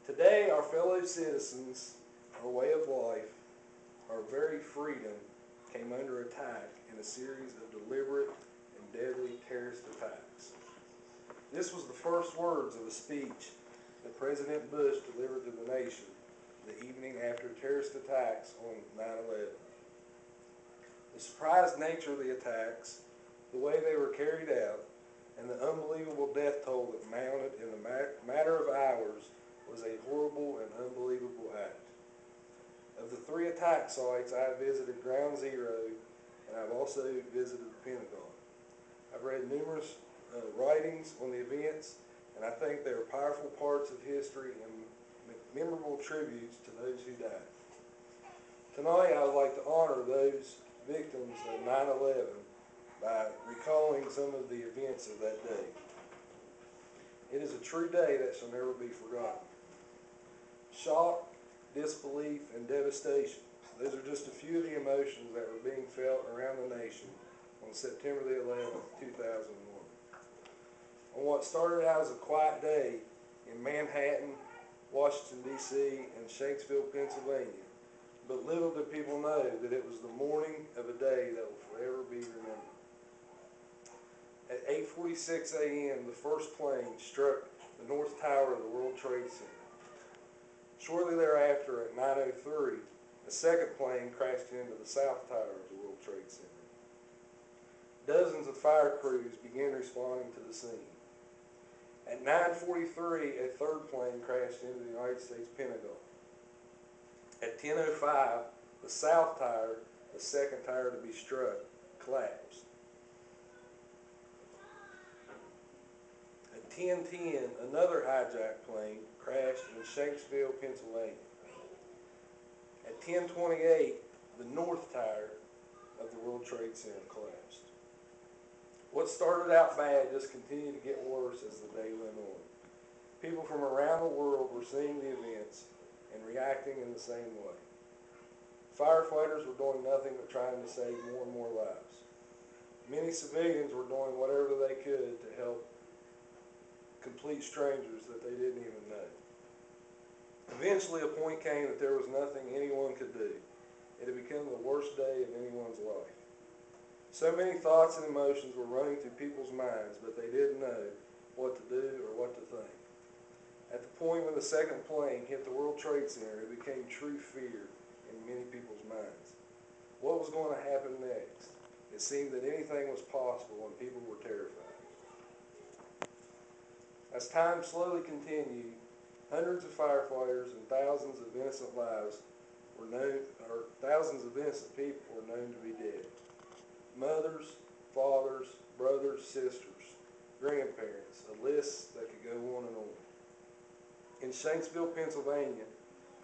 Today, our fellow citizens, our way of life, our very freedom came under attack in a series of deliberate and deadly terrorist attacks. This was the first words of a speech that President Bush delivered to the nation the evening after terrorist attacks on 9/11. The surprise nature of the attacks, the way they were carried out, and the unbelievable death toll that mounted in a matter of hours was a horrible and unbelievable act. Of the 3 attack sites, I have visited Ground Zero, and I've also visited the Pentagon. I've read numerous writings on the events, and I think they are powerful parts of history and memorable tributes to those who died. Tonight, I would like to honor those victims of 9/11 by recalling some of the events of that day. It is a true day that shall never be forgotten. Shock, disbelief, and devastation. Those are just a few of the emotions that were being felt around the nation on September the 11th, 2001. On what started out as a quiet day in Manhattan, Washington, D.C., and Shanksville, Pennsylvania, but little did people know that it was the morning of a day that will forever be remembered. At 8:46 a.m., the first plane struck the North Tower of the World Trade Center. Shortly thereafter, at 9:03, a second plane crashed into the South Tower of the World Trade Center. Dozens of fire crews began responding to the scene. At 9:43, a third plane crashed into the United States Pentagon. At 10:05, the South Tower, the second tower to be struck, collapsed. At 10:10, another hijacked plane crashed in Shanksville, Pennsylvania. At 10:28, the North Tower of the World Trade Center collapsed. What started out bad just continued to get worse as the day went on. People from around the world were seeing the events and reacting in the same way. Firefighters were doing nothing but trying to save more and more lives. Many civilians were doing whatever they could to help complete strangers that they didn't even know. Eventually, a point came that there was nothing anyone could do. It had become the worst day of anyone's life. So many thoughts and emotions were running through people's minds, but they didn't know what to do or what to think. At the point when the second plane hit the World Trade Center, it became true fear in many people's minds. What was going to happen next? It seemed that anything was possible and people were terrified. As time slowly continued, hundreds of firefighters and thousands of innocent people were known to be dead. Mothers, fathers, brothers, sisters, grandparents, a list that could go on and on. In Shanksville, Pennsylvania,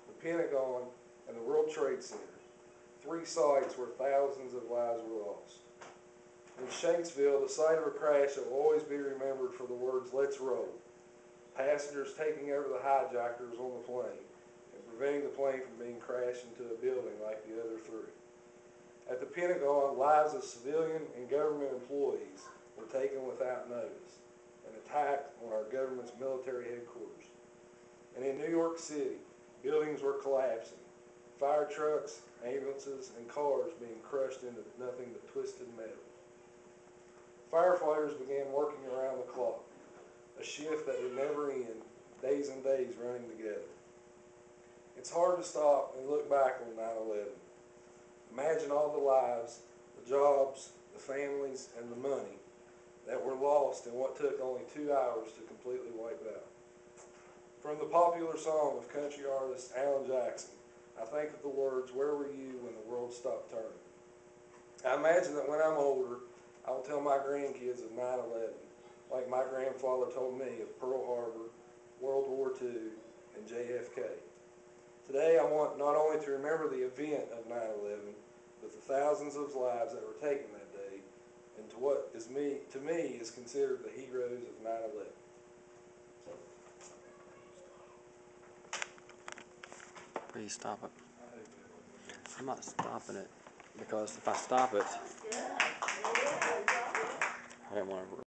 the Pentagon, and the World Trade Center, 3 sites where thousands of lives were lost. In Shanksville, the site of a crash that will always be remembered for the words, "Let's roll." Passengers taking over the hijackers on the plane and preventing the plane from being crashed into a building like the other 3. At the Pentagon, lives of civilian and government employees were taken without notice, an attack on our government's military headquarters. And in New York City, buildings were collapsing, fire trucks, ambulances, and cars being crushed into nothing but twisted metal. Firefighters began working around the clock, a shift that would never end, days and days running together. It's hard to stop and look back on 9/11. Imagine all the lives, the jobs, the families, and the money that were lost in what took only 2 hours to completely wipe out. From the popular song of country artist Alan Jackson, I think of the words, "Where were you when the world stopped turning?" I imagine that when I'm older, I will tell my grandkids of 9/11, like my grandfather told me of Pearl Harbor, World War II, and JFK. Today, I want not only to remember the event of 9/11, but the thousands of lives that were taken that day, and to what is to me is considered the heroes of 9/11. Please stop it. I'm not stopping it because if I stop it, I don't want to